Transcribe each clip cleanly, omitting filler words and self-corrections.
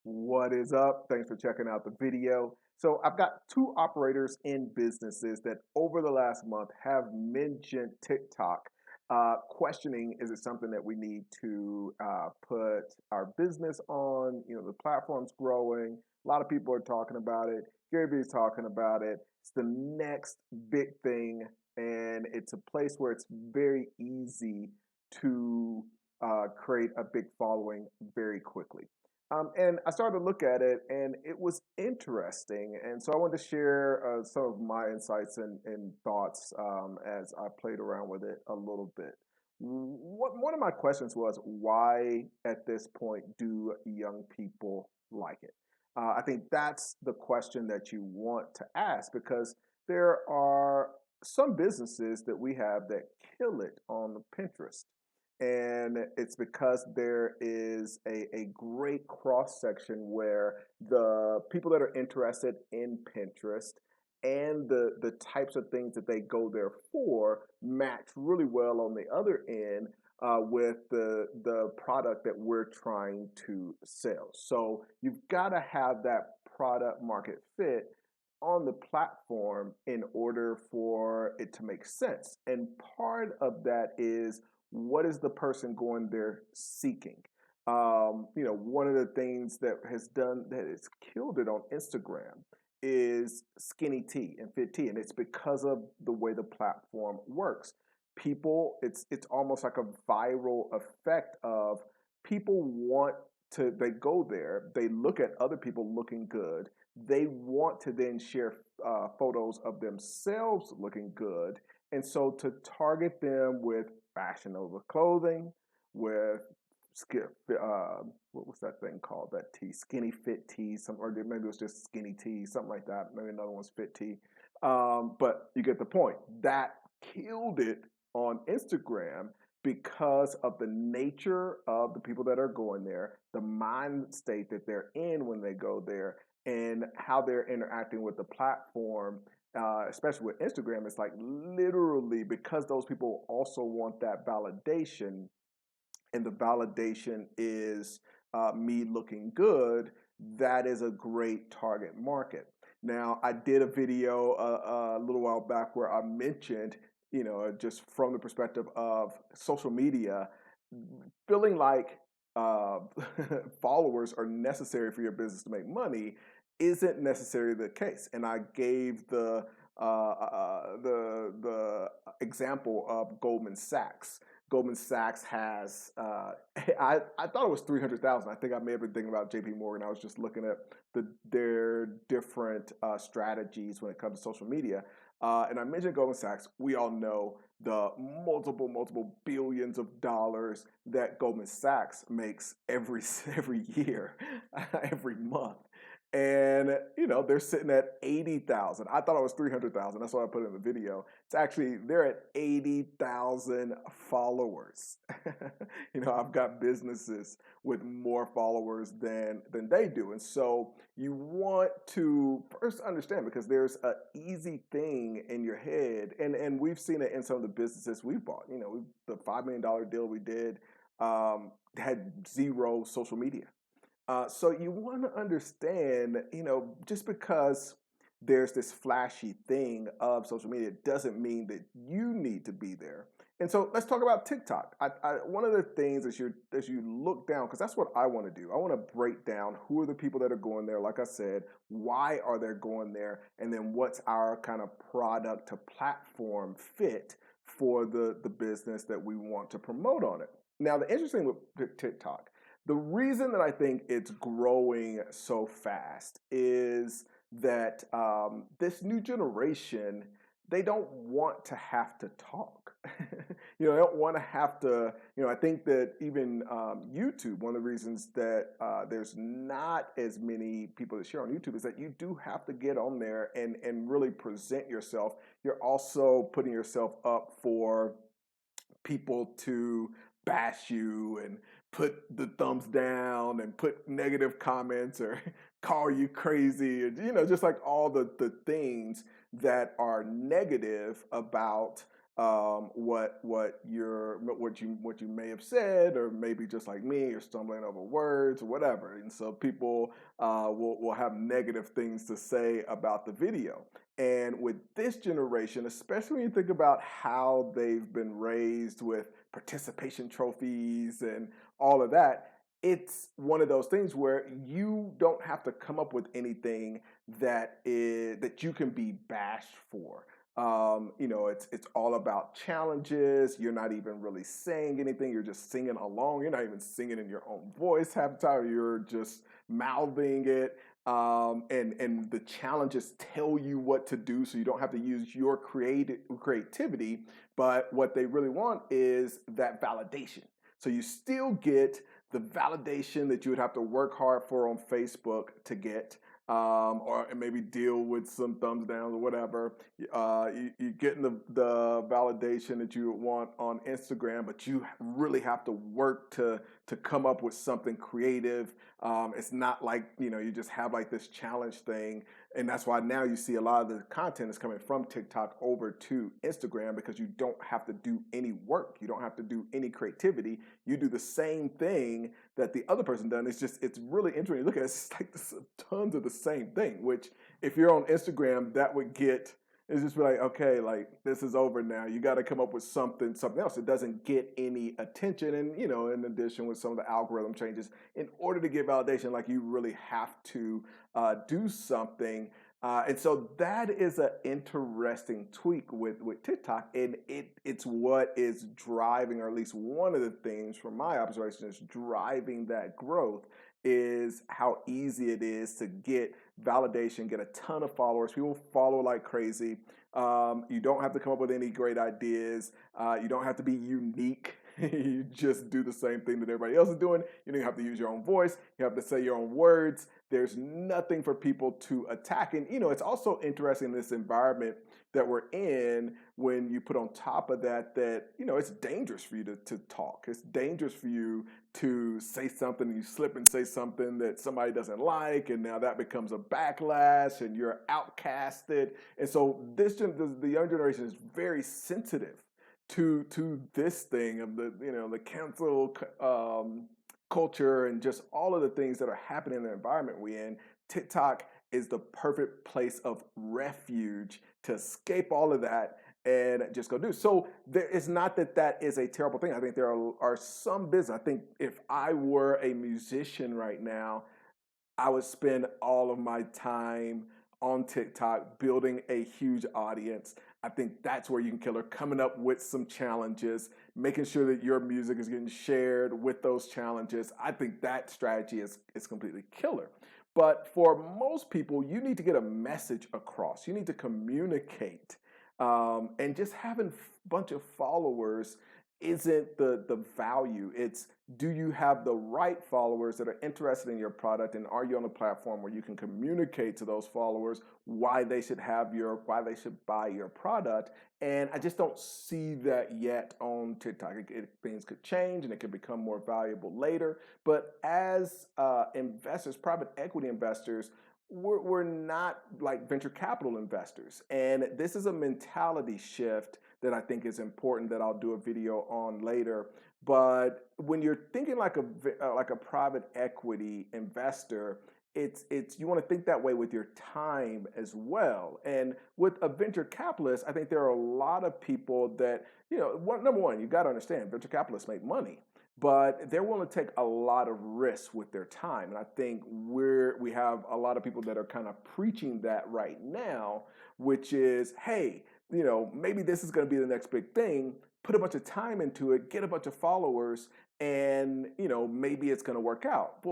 What is up? Thanks for checking out the video. So I've got two operators in businesses that over the last month have mentioned TikTok, questioning is it something that we need to put our business on? The platform's growing. A lot of people are talking about it. Gary Vee is talking about it. It's the next big thing, and it's a place where it's very easy to create a big following very quickly. And I started to look at it, and it was interesting. And so I wanted to share some of my insights and thoughts as I played around with it a little bit. One of my questions was, why at this point do young people like it? I think that's the question that you want to ask because there are some businesses that we have that kill it on Pinterest. And it's because there is a great cross section where the people that are interested in Pinterest and the types of things that they go there for match really well on the other end with the product that we're trying to sell. So you've got to have that product market fit on the platform in order for it to make sense. And part of that is, what is the person going there seeking? One of the things that has killed it on Instagram is skinny tea and fit tea, and it's because of the way the platform works. It's almost like a viral effect of people want to. They go there, they look at other people looking good, they want to then share photos of themselves looking good, and so to target them with fashion over clothing, with what was that thing called? That tea, skinny fit tea, or maybe it was just skinny tea, something like that. Maybe another one's fit tea. But you get the point. That killed it on Instagram because of the nature of the people that are going there, the mind state that they're in when they go there, and how they're interacting with the platform, especially with Instagram. It's like literally because those people also want that validation, and the validation is me looking good. That is a great target market. Now, I did a video a little while back where I mentioned, just from the perspective of social media, feeling like uh, followers are necessary for your business to make money isn't necessarily the case. And I gave the example of Goldman Sachs. Goldman Sachs has, I thought it was 300,000. I think I may have been thinking about JP Morgan. I was just looking at their different strategies when it comes to social media. And I mentioned Goldman Sachs. We all know the multiple billions of dollars that Goldman Sachs makes every year, every month. And they're sitting at 80,000. I thought it was 300,000. That's what I put in the video. It's actually they're at 80,000 followers. I've got businesses with more followers than they do, and so you want to first understand, because there's an easy thing in your head, and we've seen it in some of the businesses we've bought. The $5 million deal we did had zero social media. So you want to understand, just because there's this flashy thing of social media doesn't mean that you need to be there. And so let's talk about TikTok. One of the things as you look down, because that's what I want to do. I want to break down who are the people that are going there. Like I said, why are they going there, and then what's our kind of product to platform fit for the business that we want to promote on it. Now, the interesting with TikTok, the reason that I think it's growing so fast is that this new generation, they don't want to have to talk. They don't want to have to, I think that even YouTube, one of the reasons that there's not as many people that share on YouTube is that you do have to get on there and really present yourself. You're also putting yourself up for people to bash you and put the thumbs down and put negative comments or call you crazy, or just like all the things that are negative about what you may have said, or maybe just like me, you're stumbling over words or whatever. And so people will have negative things to say about the video. And with this generation, especially when you think about how they've been raised with participation trophies and all of that, it's one of those things where you don't have to come up with anything that you can be bashed for. It's all about challenges. You're not even really saying anything. You're just singing along. You're not even singing in your own voice half the time. You're just mouthing it. And the challenges tell you what to do, so you don't have to use your creativity. But what they really want is that validation. So you still get the validation that you would have to work hard for on Facebook to get, or maybe deal with some thumbs downs or whatever. You're getting the validation that you want on Instagram, but you really have to work to come up with something creative. It's not like, you just have like this challenge thing. And that's why now you see a lot of the content is coming from TikTok over to Instagram, because you don't have to do any work. You don't have to do any creativity. You do the same thing that the other person done. It's really interesting. Look at it, it's like tons of the same thing, which if you're on Instagram, that would get, it's just like, okay, like this is over now. You got to come up with something else. It doesn't get any attention. And, in addition with some of the algorithm changes, in order to get validation, like you really have to do something. And so that is an interesting tweak with TikTok. And it's what is driving, or at least one of the things from my observation is driving that growth, is how easy it is to get validation, get a ton of followers. People follow like crazy. You don't have to come up with any great ideas. You don't have to be unique. You just do the same thing that everybody else is doing. You don't have to use your own voice. You have to say your own words. There's nothing for people to attack. And, it's also interesting in this environment that we're in, when you put on top of that, it's dangerous for you to talk. It's dangerous for you to say something, and you slip and say something that somebody doesn't like, and now that becomes a backlash and you're outcasted. And so the young generation is very sensitive to this thing of the cancel culture, and just all of the things that are happening in the environment we're in. TikTok is the perfect place of refuge to escape all of that and just go do. So it's not that is a terrible thing. I think there are some business. I think if I were a musician right now, I would spend all of my time on TikTok building a huge audience. I think that's where you can kill her, coming up with some challenges, making sure that your music is getting shared with those challenges. I think that strategy is completely killer. But for most people, you need to get a message across. You need to communicate. And just having a bunch of followers isn't the value. It's, do you have the right followers that are interested in your product, and are you on a platform where you can communicate to those followers why they should buy your product? And I just don't see that yet on TikTok. Things could change and it could become more valuable later. But as investors, private equity investors, we're not like venture capital investors. And this is a mentality shift that I think is important, that I'll do a video on later. But when you're thinking like a private equity investor, it's you want to think that way with your time as well. And with a venture capitalist, I think there are a lot of people that, number one, you got to understand, venture capitalists make money, but they're willing to take a lot of risks with their time. And I think we have a lot of people that are kind of preaching that right now, which is, hey, maybe this is going to be the next big thing. Put a bunch of time into it, get a bunch of followers, and maybe it's going to work out.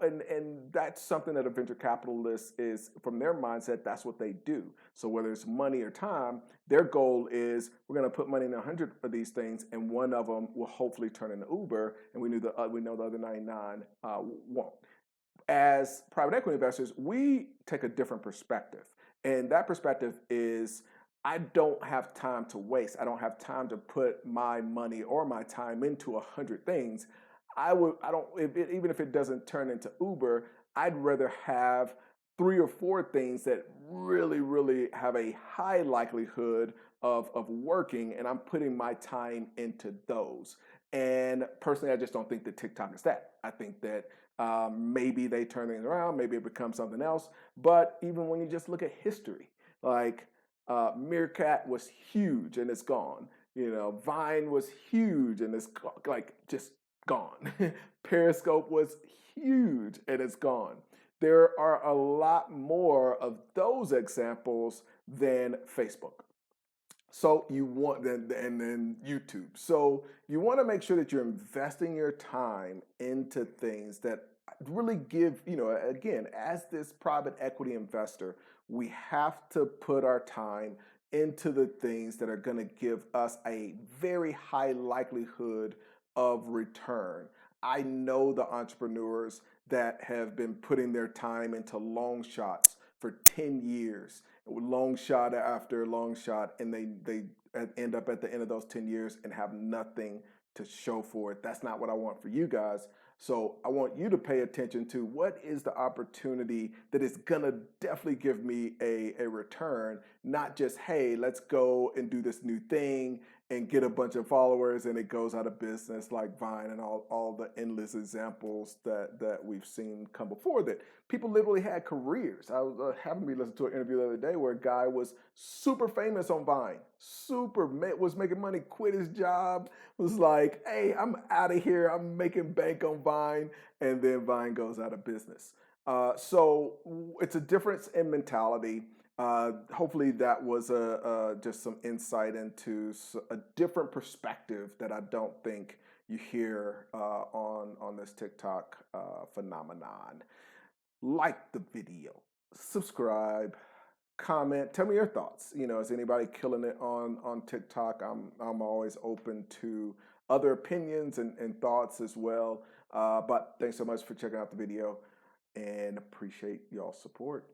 And that's something that a venture capitalist is, from their mindset, that's what they do. So whether it's money or time, their goal is, we're going to put money in 100 of these things, and one of them will hopefully turn into Uber, and we know the other 99 won't. As private equity investors, we take a different perspective, and that perspective is, I don't have time to waste. I don't have time to put my money or my time into 100 things. Even if it doesn't turn into Uber, I'd rather have 3 or 4 things that really, really have a high likelihood of working, and I'm putting my time into those. And personally, I just don't think that TikTok is that. I think that maybe they turn things around, maybe it becomes something else. But even when you just look at history, like Meerkat was huge and it's gone. You know, Vine was huge and it's like just gone. Periscope was huge and it's gone. There are a lot more of those examples than Facebook. So you want and then YouTube. So you want to make sure that you're investing your time into things that really give, again, as this private equity investor, we have to put our time into the things that are going to give us a very high likelihood of return. I know the entrepreneurs that have been putting their time into long shots for 10 years, long shot after long shot, and they end up at the end of those 10 years and have nothing to show for it. That's not what I want for you guys. So I want you to pay attention to what is the opportunity that is gonna definitely give me a return, not just, hey, let's go and do this new thing and get a bunch of followers and it goes out of business like Vine and all the endless examples that we've seen come before that. People literally had careers. I was happened to be listening to an interview the other day where a guy was super famous on Vine, was making money, quit his job, was like, hey, I'm out of here. I'm making bank on Vine. And then Vine goes out of business. So it's a difference in mentality. Hopefully that was just some insight into a different perspective that I don't think you hear on this TikTok phenomenon. Like the video, subscribe, comment, tell me your thoughts. Is anybody killing it on TikTok? I'm always open to other opinions and thoughts as well. But thanks so much for checking out the video and appreciate y'all's support.